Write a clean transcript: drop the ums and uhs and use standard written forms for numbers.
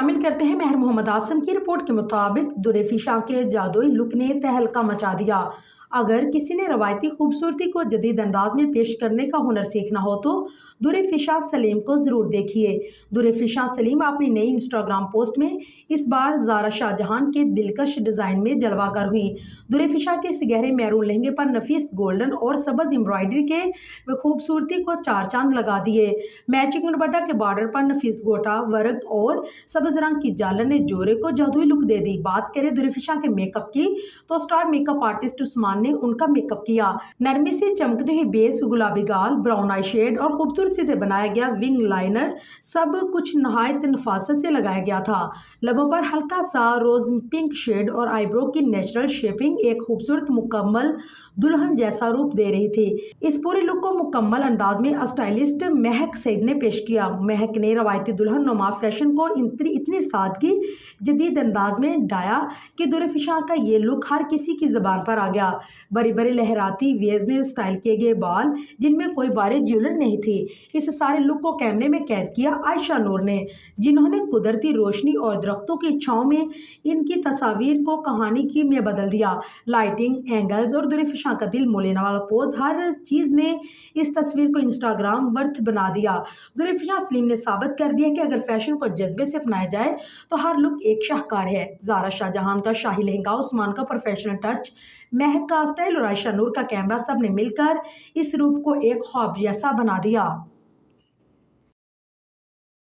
شامل کرتے ہیں مہر محمد آسم کی رپورٹ کے مطابق درِ فشاں کے جادوئی لک نے تہلکہ مچا دیا۔ اگر کسی نے روایتی خوبصورتی کو جدید انداز میں پیش کرنے کا ہنر سیکھنا ہو تو درِ فشاں سلیم کو ضرور دیکھیے۔ درِ فشاں سلیم اپنی نئی انسٹاگرام پوسٹ میں اس بار زارا شاہ جہان کے دلکش ڈیزائن میں جلوہ گر ہوئی۔ درِ فشاں کے سنہرے میرون لہنگے پر نفیس گولڈن اور سبز امبرائڈری کے خوبصورتی کو چار چاند لگا دیے۔ میچنگ دوپٹہ کے بارڈر پر نفیس گوٹا ورق اور سبز رنگ کی جالر نے جوڑے کو جادوئی لک دے دی۔ بات کریں درِ فشاں کے میک اپ کی تو اسٹار میک اپ آرٹسٹ عثمان نے ان کا میک اپ کیا۔ نرمی سے چمکتی ہوئی بیس، گلابی گال، براؤن آئی شیڈ اور خوبصورتی سے بنایا گیا ونگ لائنر سب کچھ نہایت نفاست سے لگایا گیا تھا۔ لبوں پر ہلکا سا روز پنک شیڈ اور آئی برو کی نیچرل شیپنگ ایک خوبصورت مکمل دلہن جیسا روپ دے رہی تھی۔ اس پورے لک کو مکمل انداز میں اسٹائلسٹ مہک سعید نے پیش کیا۔ مہک نے روایتی دلہن نما فیشن کو اتنی سادگی جدید انداز میں ڈھایا کہ درِ فشاں کا یہ لک ہر کسی کی زبان پر آ گیا۔ بڑے بڑے لہراتی ویوز میں اسٹائل کیے گئے بال جن میں کوئی بارش جیولری نہیں تھی۔ اس سارے لک کو کیمرے میں قید کیا عائشہ نور نے، جنہوں نے قدرتی روشنی اور درختوں کی چھاؤں میں ان کی تصاویر کو کہانی میں بدل دیا۔ لائٹنگ، اینگلز اور درِ فشاں کا دل مو لینے والا پوز، ہر چیز نے اس تصویر کو انسٹاگرام ورتھ بنا دیا۔ درِ فشاں سلیم نے ثابت کر دیا کہ اگر فیشن کو جذبے سے اپنایا جائے تو ہر لک ایک شاہکار ہے۔ زارا شاہ جہان کا شاہی لہنگا، عثمان کا پروفیشنل ٹچ، مہک کا اسٹائل اور عائشہ نور کا کیمرہ، سب نے مل کر اس روپ کو ایک خواب جیسا بنا دیا۔